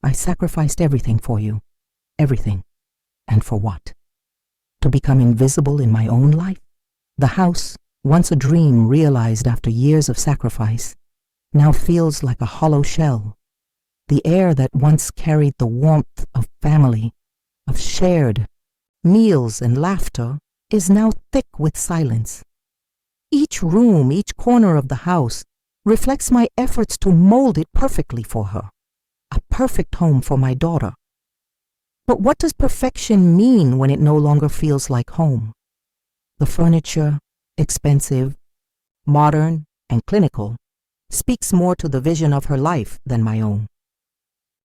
I sacrificed everything for you. Everything. And for what? To become invisible in my own life? The house, once a dream realized after years of sacrifice, now feels like a hollow shell. The air that once carried the warmth of family, of shared meals and laughter, is now thick with silence. Each room, each corner of the house reflects my efforts to mold it perfectly for her, a perfect home for my daughter. But what does perfection mean when it no longer feels like home? The furniture, expensive, modern, and clinical, speaks more to the vision of her life than my own.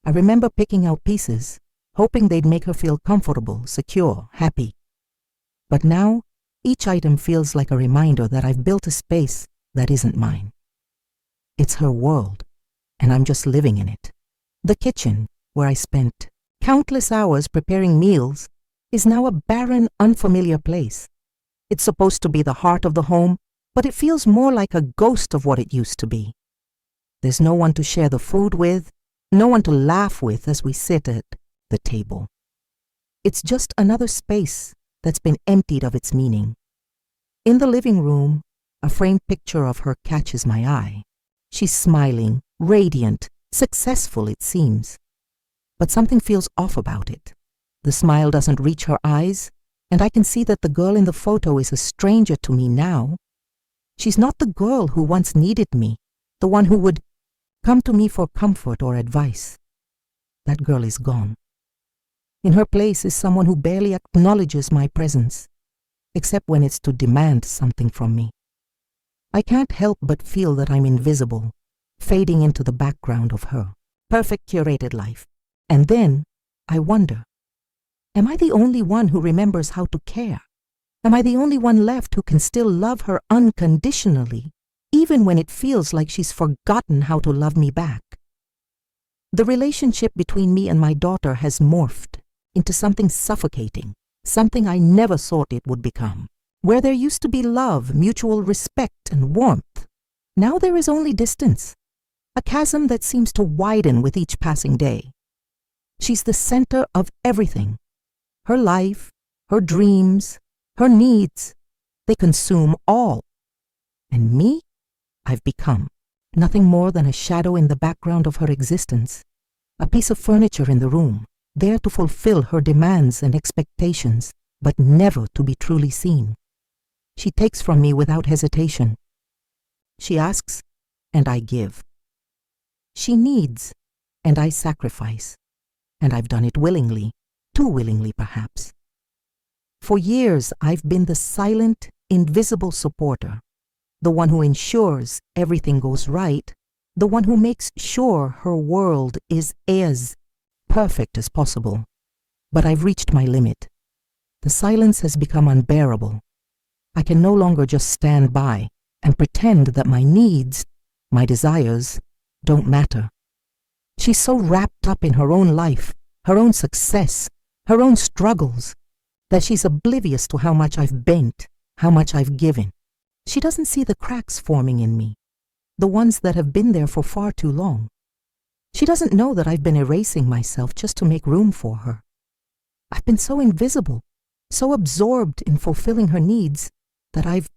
I remember picking out pieces, hoping they'd make her feel comfortable, secure, happy. But now, each item feels like a reminder that I've built a space that isn't mine. It's her world, and I'm just living in it. The kitchen, where I spent countless hours preparing meals, is now a barren, unfamiliar place. It's supposed to be the heart of the home, but it feels more like a ghost of what it used to be. There's no one to share the food with, no one to laugh with as we sit at the table. It's just another space that's been emptied of its meaning. In the living room, a framed picture of her catches my eye. She's smiling, radiant, successful it seems. But something feels off about it. The smile doesn't reach her eyes, and I can see that the girl in the photo is a stranger to me now. She's not the girl who once needed me, the one who would come to me for comfort or advice. That girl is gone. In her place is someone who barely acknowledges my presence, except when it's to demand something from me. I can't help but feel that I'm invisible, fading into the background of her perfect curated life. And then I wonder, am I the only one who remembers how to care? Am I the only one left who can still love her unconditionally, even when it feels like she's forgotten how to love me back? The relationship between me and my daughter has morphed into something suffocating, something I never thought it would become. Where there used to be love, mutual respect, and warmth, now there is only distance, a chasm that seems to widen with each passing day. She's the center of everything. Her life, her dreams, her needs, they consume all. And me? I've become nothing more than a shadow in the background of her existence, a piece of furniture in the room, there to fulfill her demands and expectations, but never to be truly seen. She takes from me without hesitation. She asks, and I give. She needs, and I sacrifice. And I've done it willingly, too willingly perhaps. For years, I've been the silent, invisible supporter, the one who ensures everything goes right, the one who makes sure her world is as perfect as possible. But I've reached my limit. The silence has become unbearable. I can no longer just stand by and pretend that my needs, my desires, don't matter. She's so wrapped up in her own life, her own success, her own struggles, that she's oblivious to how much I've bent, how much I've given. She doesn't see the cracks forming in me, the ones that have been there for far too long. She doesn't know that I've been erasing myself just to make room for her. I've been so invisible, so absorbed in fulfilling her needs, that I've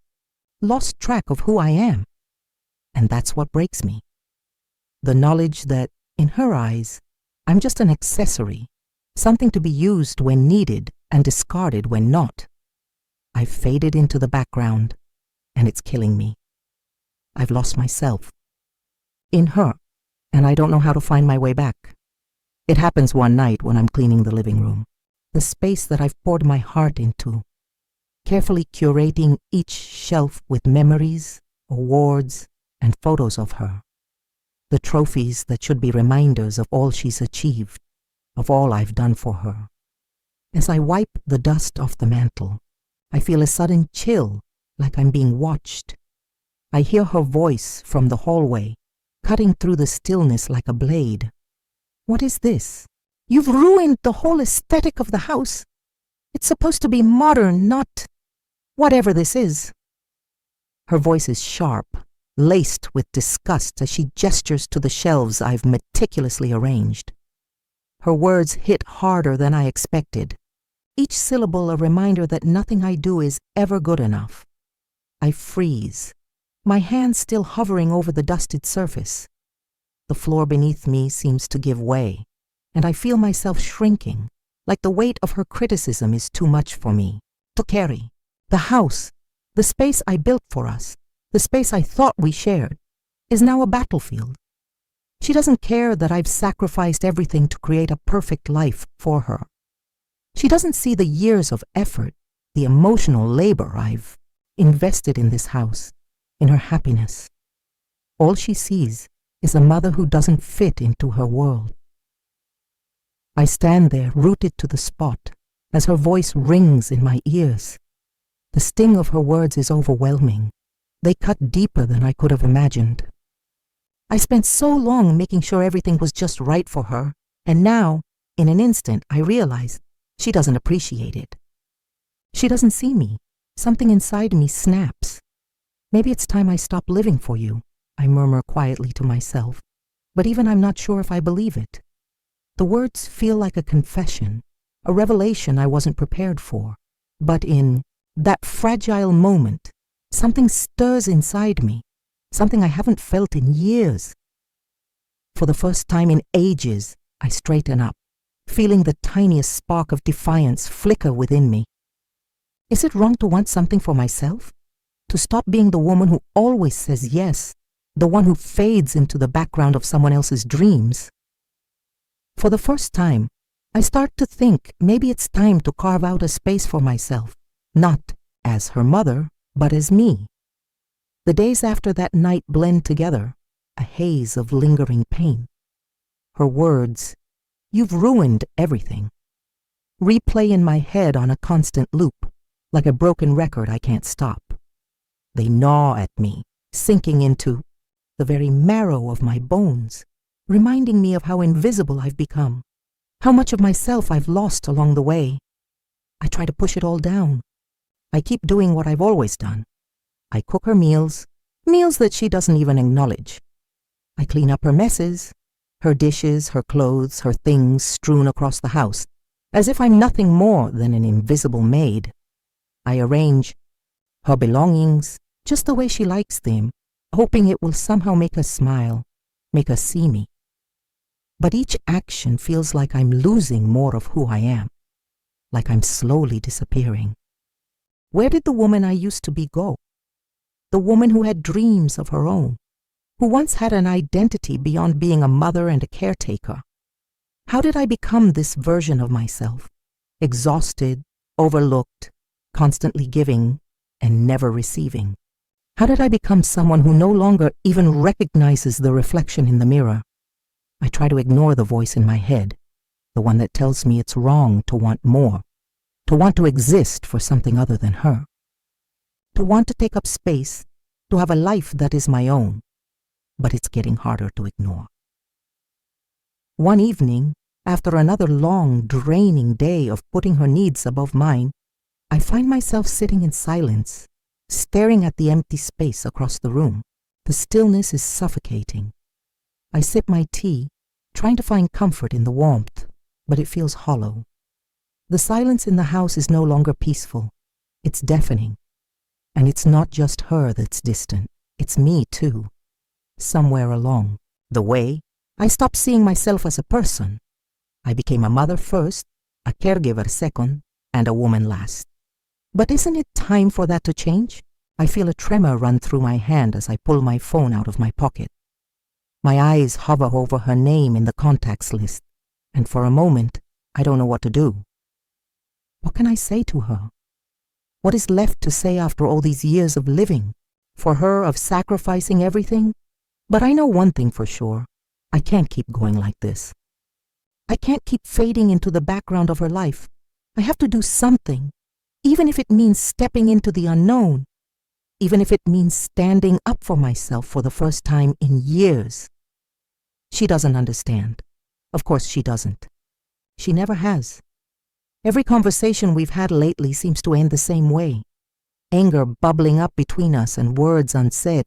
lost track of who I am. And that's what breaks me. The knowledge that, in her eyes, I'm just an accessory, something to be used when needed and discarded when not. I've faded into the background, and it's killing me. I've lost myself. In her, and I don't know how to find my way back. It happens one night when I'm cleaning the living room, the space that I've poured my heart into, carefully curating each shelf with memories, awards, and photos of her. The trophies that should be reminders of all she's achieved, of all I've done for her. As I wipe the dust off the mantle, I feel a sudden chill, like I'm being watched. I hear her voice from the hallway, cutting through the stillness like a blade. What is this? You've ruined the whole aesthetic of the house. It's supposed to be modern, not whatever this is. Her voice is sharp, laced with disgust as she gestures to the shelves I've meticulously arranged. Her words hit harder than I expected. Each syllable a reminder that nothing I do is ever good enough. I freeze, my hands still hovering over the dusted surface. The floor beneath me seems to give way, and I feel myself shrinking, like the weight of her criticism is too much for me to carry. The house, the space I built for us, the space I thought we shared, is now a battlefield. She doesn't care that I've sacrificed everything to create a perfect life for her. She doesn't see the years of effort, the emotional labor I've invested in this house, in her happiness. All she sees is a mother who doesn't fit into her world. I stand there rooted to the spot as her voice rings in my ears. The sting of her words is overwhelming. They cut deeper than I could have imagined. I spent so long making sure everything was just right for her, and now, in an instant, I realize she doesn't appreciate it. She doesn't see me. Something inside me snaps. Maybe it's time I stop living for you, I murmur quietly to myself, but even I'm not sure if I believe it. The words feel like a confession, a revelation I wasn't prepared for, but in that fragile moment, something stirs inside me. Something I haven't felt in years. For the first time in ages, I straighten up, feeling the tiniest spark of defiance flicker within me. Is it wrong to want something for myself? To stop being the woman who always says yes, the one who fades into the background of someone else's dreams? For the first time, I start to think maybe it's time to carve out a space for myself, not as her mother, but as me. The days after that night blend together, a haze of lingering pain. Her words, "You've ruined everything," replay in my head on a constant loop, like a broken record I can't stop. They gnaw at me, sinking into the very marrow of my bones, reminding me of how invisible I've become, how much of myself I've lost along the way. I try to push it all down. I keep doing what I've always done. I cook her meals that she doesn't even acknowledge. I clean up her messes, her dishes, her clothes, her things strewn across the house, as if I'm nothing more than an invisible maid. I arrange her belongings just the way she likes them, hoping it will somehow make her smile, make her see me. But each action feels like I'm losing more of who I am, like I'm slowly disappearing. Where did the woman I used to be go? The woman who had dreams of her own, who once had an identity beyond being a mother and a caretaker. How did I become this version of myself? Exhausted, overlooked, constantly giving, and never receiving. How did I become someone who no longer even recognizes the reflection in the mirror? I try to ignore the voice in my head, the one that tells me it's wrong to want more, to want to exist for something other than her. To want to take up space, to have a life that is my own, but it's getting harder to ignore. One evening, after another long, draining day of putting her needs above mine, I find myself sitting in silence, staring at the empty space across the room. The stillness is suffocating. I sip my tea, trying to find comfort in the warmth, but it feels hollow. The silence in the house is no longer peaceful. It's deafening. And it's not just her that's distant. It's me, too. Somewhere along the way, I stopped seeing myself as a person. I became a mother first, a caregiver second, and a woman last. But isn't it time for that to change? I feel a tremor run through my hand as I pull my phone out of my pocket. My eyes hover over her name in the contacts list, and for a moment, I don't know what to do. What can I say to her? What is left to say after all these years of living? For her, of sacrificing everything? But I know one thing for sure. I can't keep going like this. I can't keep fading into the background of her life. I have to do something, even if it means stepping into the unknown, even if it means standing up for myself for the first time in years. She doesn't understand. Of course she doesn't. She never has. Every conversation we've had lately seems to end the same way. Anger bubbling up between us and words unsaid,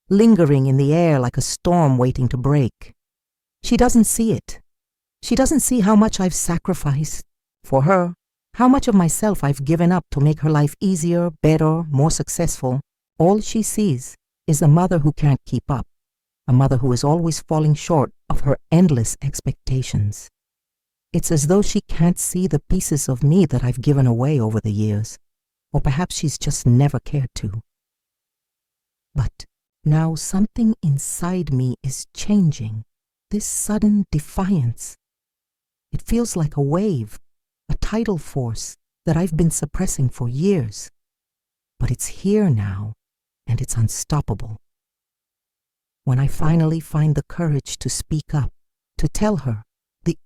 lingering in the air like a storm waiting to break. She doesn't see it. She doesn't see how much I've sacrificed for her, how much of myself I've given up to make her life easier, better, more successful. All she sees is a mother who can't keep up, a mother who is always falling short of her endless expectations. It's as though she can't see the pieces of me that I've given away over the years, or perhaps she's just never cared to. But now something inside me is changing, this sudden defiance. It feels like a wave, a tidal force that I've been suppressing for years. But it's here now, and it's unstoppable. When I finally find the courage to speak up, to tell her the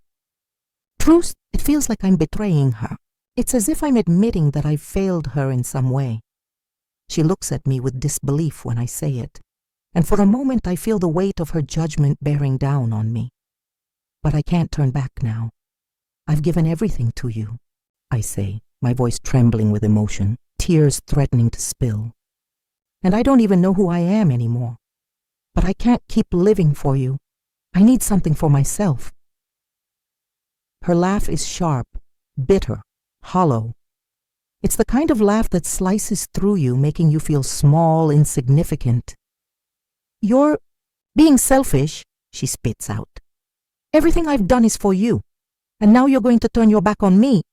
truth, it feels like I'm betraying her. It's as if I'm admitting that I've failed her in some way. She looks at me with disbelief when I say it, and for a moment I feel the weight of her judgment bearing down on me. But I can't turn back now. I've given everything to you, I say, my voice trembling with emotion, tears threatening to spill. And I don't even know who I am anymore. But I can't keep living for you. I need something for myself. Her laugh is sharp, bitter, hollow. It's the kind of laugh that slices through you, making you feel small, insignificant. You're being selfish, she spits out. Everything I've done is for you, and now you're going to turn your back on me.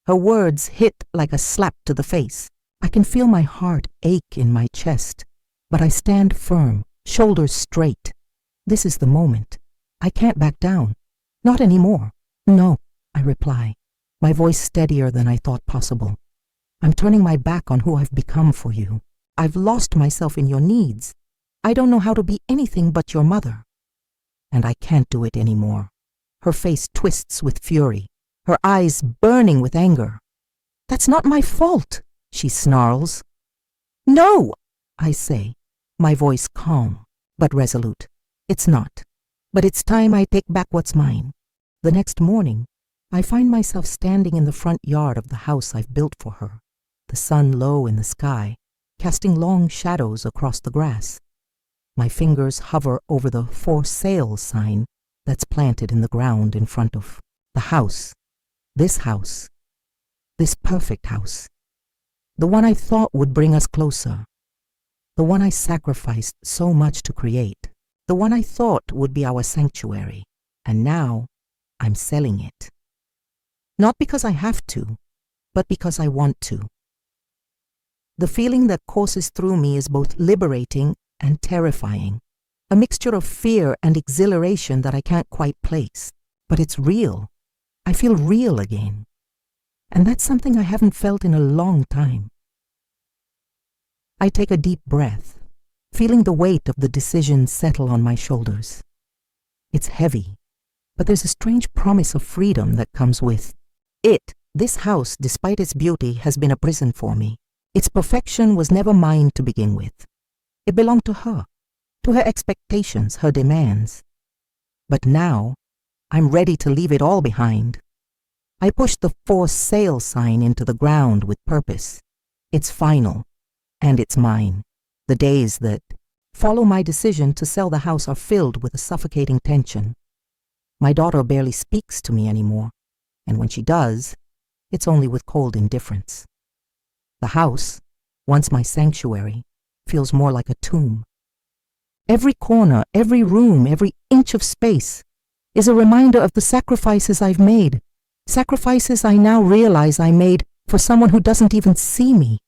Her words hit like a slap to the face. I can feel my heart ache in my chest, but I stand firm, shoulders straight. This is the moment. I can't back down. Not anymore. No, I reply, my voice steadier than I thought possible. I'm turning my back on who I've become for you. I've lost myself in your needs. I don't know how to be anything but your mother. And I can't do it anymore. Her face twists with fury, her eyes burning with anger. That's not my fault, she snarls. No, I say, my voice calm but resolute. It's not. But it's time I take back what's mine. The next morning, I find myself standing in the front yard of the house I've built for her, the sun low in the sky, casting long shadows across the grass. My fingers hover over the "For Sale" sign that's planted in the ground in front of the house, this perfect house, the one I thought would bring us closer, the one I sacrificed so much to create, the one I thought would be our sanctuary, and now I'm selling it. Not because I have to, but because I want to. The feeling that courses through me is both liberating and terrifying, a mixture of fear and exhilaration that I can't quite place. But it's real. I feel real again. And that's something I haven't felt in a long time. I take a deep breath, feeling the weight of the decision settle on my shoulders. It's heavy, but there's a strange promise of freedom that comes with it. This house, despite its beauty, has been a prison for me. Its perfection was never mine to begin with. It belonged to her expectations, her demands. But now, I'm ready to leave it all behind. I push the "For Sale" sign into the ground with purpose. It's final, and it's mine. The days that follow my decision to sell the house are filled with a suffocating tension. My daughter barely speaks to me anymore, and when she does, it's only with cold indifference. The house, once my sanctuary, feels more like a tomb. Every corner, every room, every inch of space is a reminder of the sacrifices I've made, sacrifices I now realize I made for someone who doesn't even see me.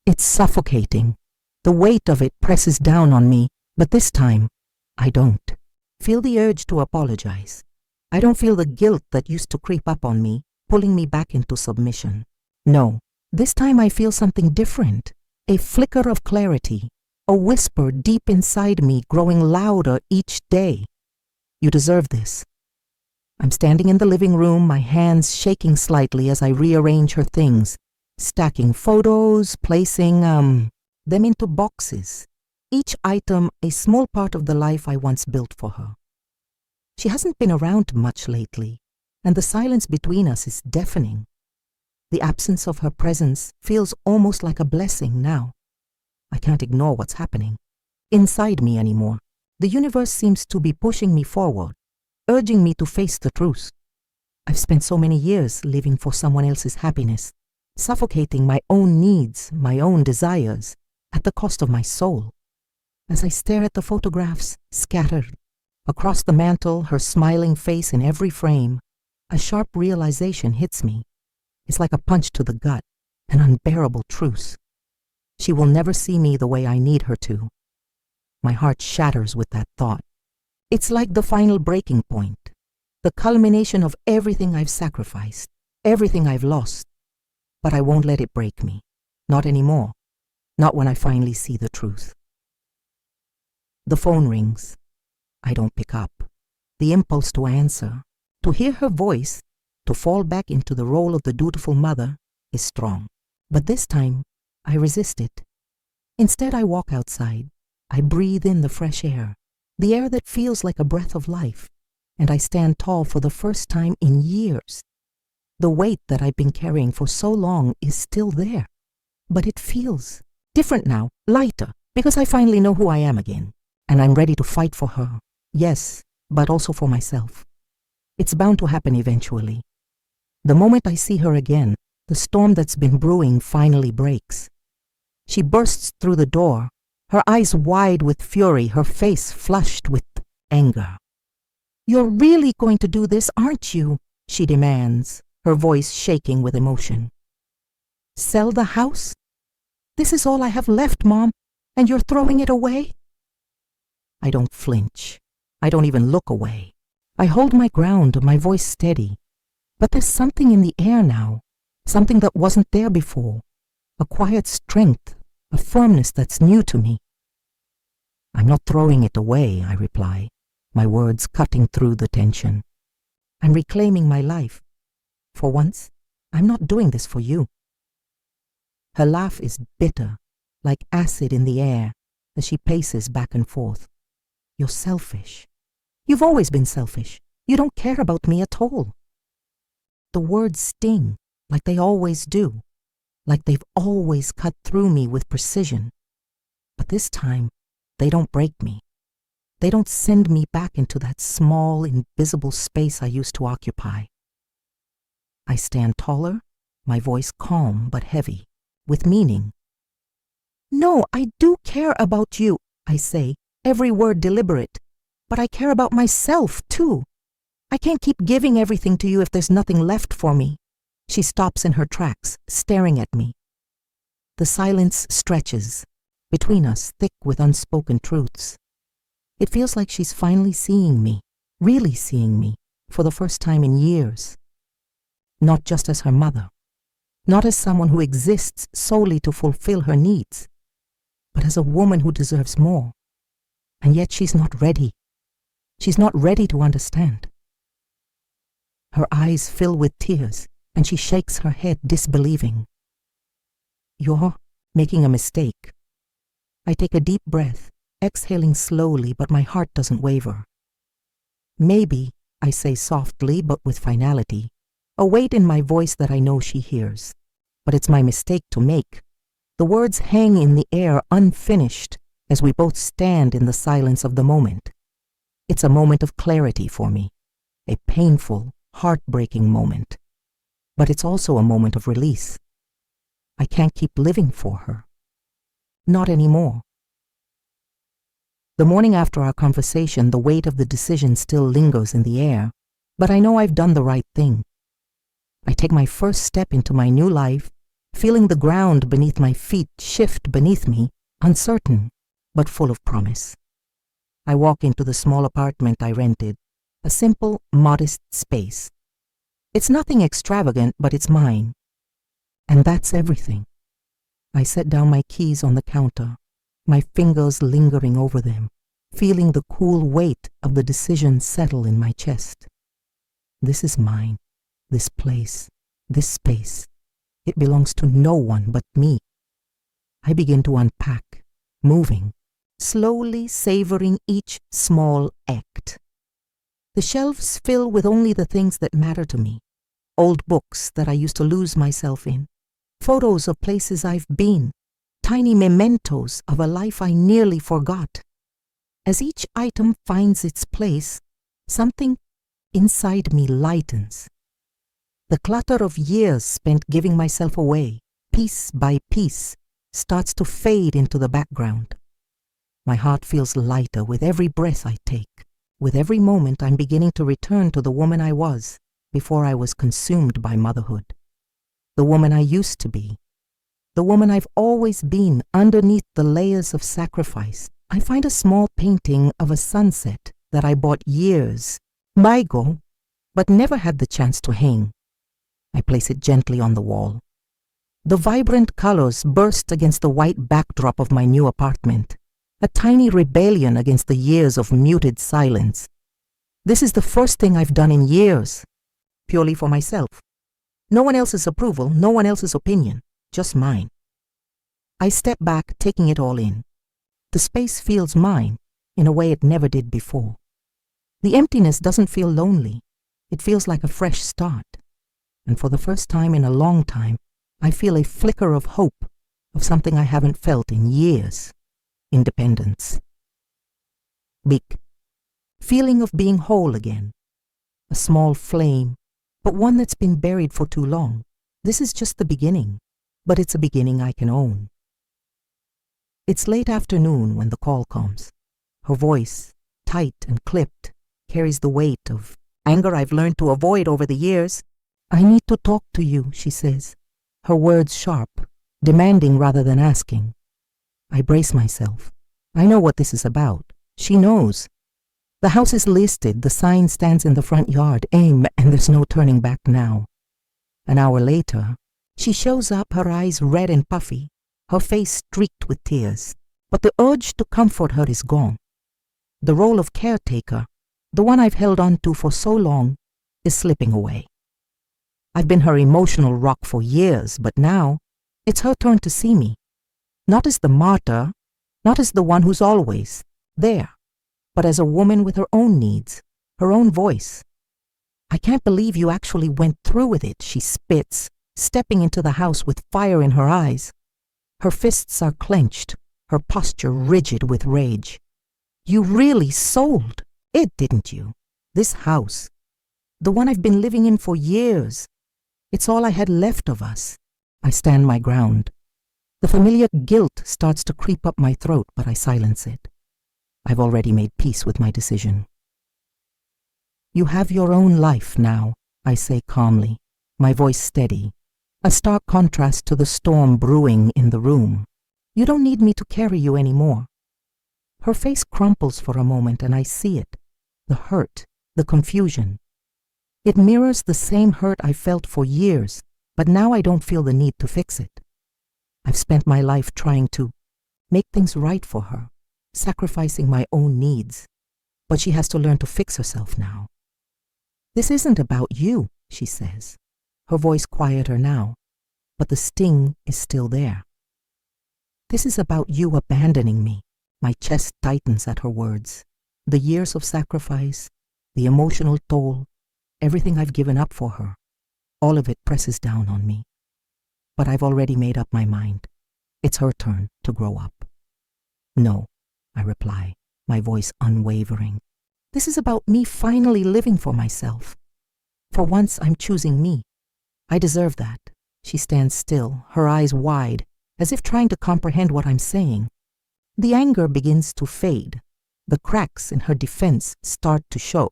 It's suffocating. The weight of it presses down on me, but this time, I don't feel the urge to apologize. I don't feel the guilt that used to creep up on me, pulling me back into submission. No, this time I feel something different. A flicker of clarity, a whisper deep inside me growing louder each day. You deserve this. I'm standing in the living room, my hands shaking slightly as I rearrange her things, stacking photos, placing them into boxes, each item a small part of the life I once built for her. She hasn't been around much lately, and the silence between us is deafening. The absence of her presence feels almost like a blessing now. I can't ignore what's happening inside me anymore. The universe seems to be pushing me forward, urging me to face the truth. I've spent so many years living for someone else's happiness, suffocating my own needs, my own desires, at the cost of my soul. As I stare at the photographs scattered across the mantel, her smiling face in every frame, a sharp realization hits me. It's like a punch to the gut, an unbearable truth. She will never see me the way I need her to. My heart shatters with that thought. It's like the final breaking point, the culmination of everything I've sacrificed, everything I've lost. But I won't let it break me. Not anymore. Not when I finally see the truth. The phone rings. I don't pick up. The impulse to answer, to hear her voice, to fall back into the role of the dutiful mother is strong. But this time, I resist it. Instead, I walk outside. I breathe in the fresh air, the air that feels like a breath of life, and I stand tall for the first time in years. The weight that I've been carrying for so long is still there, but it feels different now, lighter, because I finally know who I am again, and I'm ready to fight for her. Yes, but also for myself. It's bound to happen eventually. The moment I see her again, the storm that's been brewing finally breaks. She bursts through the door, her eyes wide with fury, her face flushed with anger. "You're really going to do this, aren't you?" she demands, her voice shaking with emotion. "Sell the house? This is all I have left, Mom, and you're throwing it away?" I don't flinch. I don't even look away. I hold my ground, my voice steady. But there's something in the air now, something that wasn't there before, a quiet strength, a firmness that's new to me. "I'm not throwing it away," I reply, my words cutting through the tension. "I'm reclaiming my life. For once, I'm not doing this for you." Her laugh is bitter, like acid in the air, as she paces back and forth. "You're selfish. You've always been selfish. You don't care about me at all." The words sting, like they always do, like they've always cut through me with precision. But this time, they don't break me. They don't send me back into that small, invisible space I used to occupy. I stand taller, my voice calm but heavy, with meaning. "No, I do care about you," I say, every word deliberate. "But I care about myself, too. I can't keep giving everything to you if there's nothing left for me." She stops in her tracks, staring at me. The silence stretches, between us thick with unspoken truths. It feels like she's finally seeing me, really seeing me, for the first time in years. Not just as her mother, not as someone who exists solely to fulfill her needs, but as a woman who deserves more. And yet she's not ready. She's not ready to understand. Her eyes fill with tears, and she shakes her head disbelieving. "You're making a mistake." I take a deep breath, exhaling slowly, but my heart doesn't waver. "Maybe," I say softly but with finality, a weight in my voice that I know she hears. "But it's my mistake to make." The words hang in the air unfinished as we both stand in the silence of the moment. It's a moment of clarity for me, a painful, heartbreaking moment. But it's also a moment of release. I can't keep living for her. Not anymore. The morning after our conversation, the weight of the decision still lingers in the air, but I know I've done the right thing. I take my first step into my new life, feeling the ground beneath my feet shift beneath me, uncertain, but full of promise. I walk into the small apartment I rented, a simple, modest space. It's nothing extravagant, but it's mine. And that's everything. I set down my keys on the counter, my fingers lingering over them, feeling the cool weight of the decision settle in my chest. This is mine, this place, this space. It belongs to no one but me. I begin to unpack, moving, slowly savoring each small act. The shelves fill with only the things that matter to me. Old books that I used to lose myself in, photos of places I've been, tiny mementos of a life I nearly forgot. As each item finds its place, something inside me lightens. The clutter of years spent giving myself away, piece by piece, starts to fade into the background. My heart feels lighter with every breath I take. With every moment, I'm beginning to return to the woman I was before I was consumed by motherhood. The woman I used to be. The woman I've always been underneath the layers of sacrifice. I find a small painting of a sunset that I bought years ago, but never had the chance to hang. I place it gently on the wall. The vibrant colors burst against the white backdrop of my new apartment, a tiny rebellion against the years of muted silence. This is the first thing I've done in years, purely for myself. No one else's approval, no one else's opinion, just mine. I step back, taking it all in. The space feels mine in a way it never did before. The emptiness doesn't feel lonely. It feels like a fresh start. And for the first time in a long time, I feel a flicker of hope, of something I haven't felt in years. Independence. Big. Feeling of being whole again. A small flame, but one that's been buried for too long. This is just the beginning, but it's a beginning I can own. It's late afternoon when the call comes. Her voice, tight and clipped, carries the weight of anger I've learned to avoid over the years. "I need to talk to you," she says, her words sharp, demanding rather than asking. I brace myself. I know what this is about. She knows. The house is listed, the sign stands in the front yard, aim, and there's no turning back now. An hour later, she shows up, her eyes red and puffy, her face streaked with tears, but the urge to comfort her is gone. The role of caretaker, the one I've held on to for so long, is slipping away. I've been her emotional rock for years, but now it's her turn to see me. Not as the martyr, not as the one who's always there, but as a woman with her own needs, her own voice. "I can't believe you actually went through with it," she spits, stepping into the house with fire in her eyes. Her fists are clenched, her posture rigid with rage. "You really sold it, didn't you? This house, the one I've been living in for years. It's all I had left of us." I stand my ground. The familiar guilt starts to creep up my throat, but I silence it. I've already made peace with my decision. "You have your own life now," I say calmly, my voice steady, a stark contrast to the storm brewing in the room. "You don't need me to carry you anymore." Her face crumples for a moment and I see it, the hurt, the confusion. It mirrors the same hurt I felt for years, but now I don't feel the need to fix it. I've spent my life trying to make things right for her, sacrificing my own needs, but she has to learn to fix herself now. "This isn't about you," she says, her voice quieter now, but the sting is still there. "This is about you abandoning me." My chest tightens at her words. The years of sacrifice, the emotional toll, everything I've given up for her, all of it presses down on me. But I've already made up my mind. It's her turn to grow up. "No," I reply, my voice unwavering. "This is about me finally living for myself. For once, I'm choosing me. I deserve that." She stands still, her eyes wide, as if trying to comprehend what I'm saying. The anger begins to fade. The cracks in her defense start to show,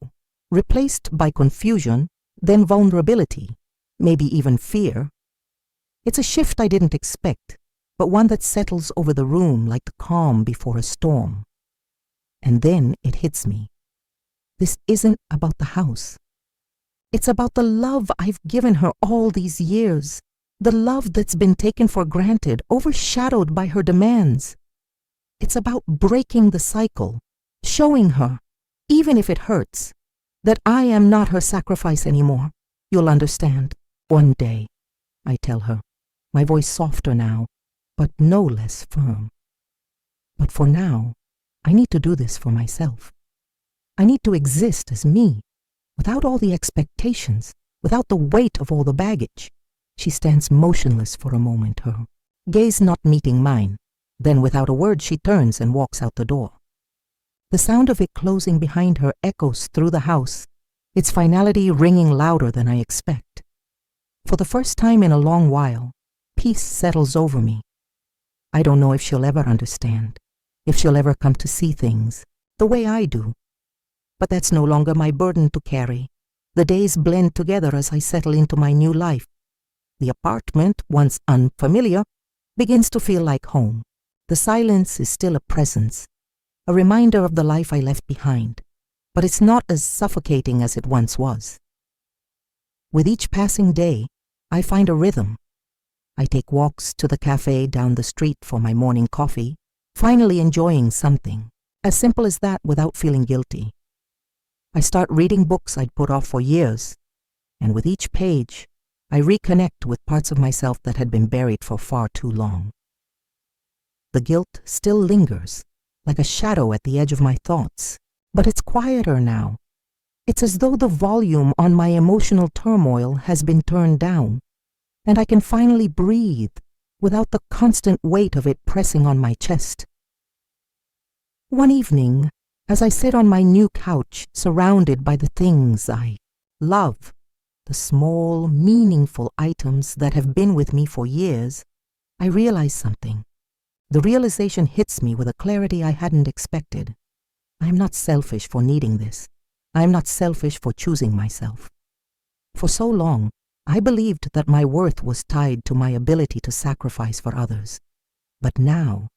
replaced by confusion, then vulnerability, maybe even fear. It's a shift I didn't expect, but one that settles over the room like the calm before a storm. And then it hits me. This isn't about the house. It's about the love I've given her all these years, the love that's been taken for granted, overshadowed by her demands. It's about breaking the cycle, showing her, even if it hurts, that I am not her sacrifice anymore. "You'll understand one day," I tell her, my voice softer now, but no less firm. But for now, I need to do this for myself. I need to exist as me, without all the expectations, without the weight of all the baggage. She stands motionless for a moment, her gaze not meeting mine. Then without a word she turns and walks out the door. The sound of it closing behind her echoes through the house, its finality ringing louder than I expect. For the first time in a long while, peace settles over me. I don't know if she'll ever understand, if she'll ever come to see things the way I do. But that's no longer my burden to carry. The days blend together as I settle into my new life. The apartment, once unfamiliar, begins to feel like home. The silence is still a presence, a reminder of the life I left behind, but it's not as suffocating as it once was. With each passing day, I find a rhythm. I take walks to the cafe down the street for my morning coffee, finally enjoying something, as simple as that without feeling guilty. I start reading books I'd put off for years, and with each page, I reconnect with parts of myself that had been buried for far too long. The guilt still lingers, like a shadow at the edge of my thoughts, but it's quieter now. It's as though the volume on my emotional turmoil has been turned down, and I can finally breathe without the constant weight of it pressing on my chest. One evening, as I sit on my new couch surrounded by the things I love, the small, meaningful items that have been with me for years, I realize something. The realization hits me with a clarity I hadn't expected. I am not selfish for needing this. I am not selfish for choosing myself. For so long, I believed that my worth was tied to my ability to sacrifice for others. But now,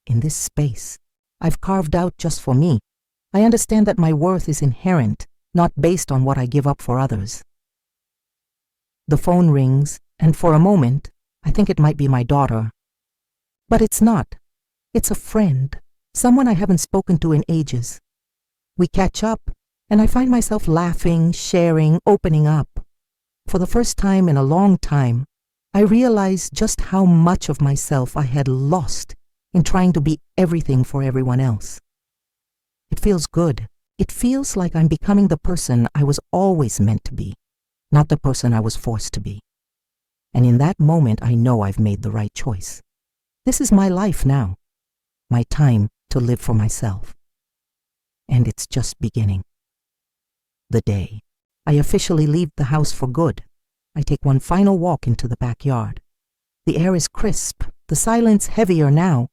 in this space I've carved out just for me, I understand that my worth is inherent, not based on what I give up for others. The phone rings, and for a moment, I think it might be my daughter. But it's not. It's a friend, someone I haven't spoken to in ages. We catch up, and I find myself laughing, sharing, opening up. For the first time in a long time, I realize just how much of myself I had lost in trying to be everything for everyone else. It feels good. It feels like I'm becoming the person I was always meant to be, not the person I was forced to be. And in that moment, I know I've made the right choice. This is my life now, my time to live for myself. And it's just beginning. The day I officially leave the house for good, I take one final walk into the backyard. The air is crisp, the silence heavier now,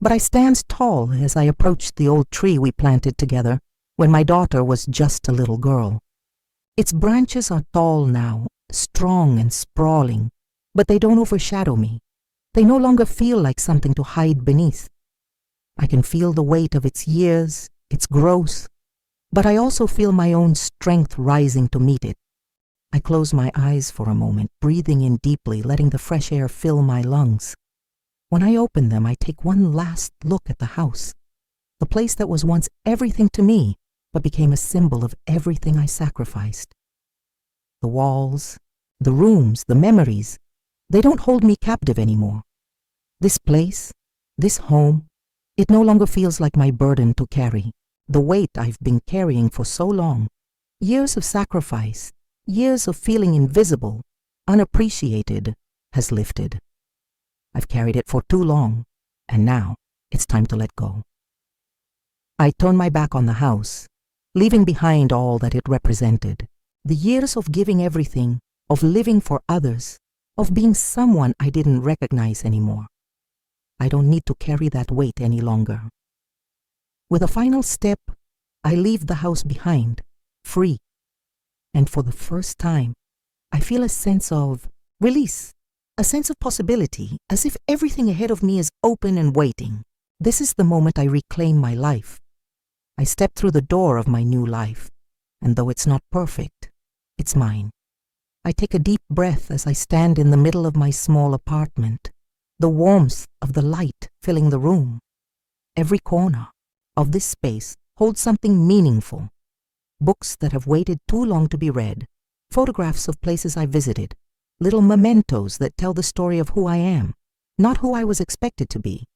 but I stand tall as I approach the old tree we planted together when my daughter was just a little girl. Its branches are tall now, strong and sprawling, but they don't overshadow me. They no longer feel like something to hide beneath. I can feel the weight of its years, its growth, but I also feel my own strength rising to meet it. I close my eyes for a moment, breathing in deeply, letting the fresh air fill my lungs. When I open them, I take one last look at the house, the place that was once everything to me, but became a symbol of everything I sacrificed. The walls, the rooms, the memories, they don't hold me captive anymore. This place, this home, it no longer feels like my burden to carry, the weight I've been carrying for so long. Years of sacrifice, years of feeling invisible, unappreciated, has lifted. I've carried it for too long, and now it's time to let go. I turn my back on the house, leaving behind all that it represented. The years of giving everything, of living for others, of being someone I didn't recognize anymore. I don't need to carry that weight any longer. With a final step, I leave the house behind, free. And for the first time, I feel a sense of release, a sense of possibility, as if everything ahead of me is open and waiting. This is the moment I reclaim my life. I step through the door of my new life, and though it's not perfect, it's mine. I take a deep breath as I stand in the middle of my small apartment, the warmth of the light filling the room. Every corner of this space holds something meaningful. Books that have waited too long to be read, photographs of places I visited, little mementos that tell the story of who I am, not who I was expected to be.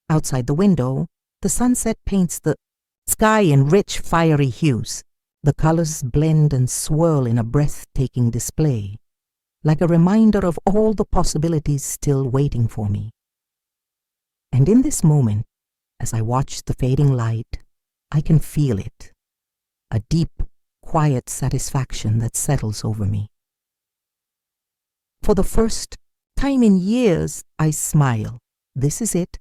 Outside the window, the sunset paints the sky in rich, fiery hues. The colors blend and swirl in a breathtaking display, like a reminder of all the possibilities still waiting for me. And in this moment, as I watch the fading light, I can feel it. A deep, quiet satisfaction that settles over me. For the first time in years, I smile. This is it.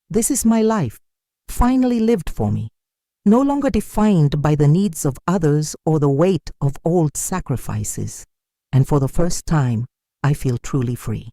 This is my life, finally lived for me, no longer defined by the needs of others or the weight of old sacrifices. And for the first time, I feel truly free.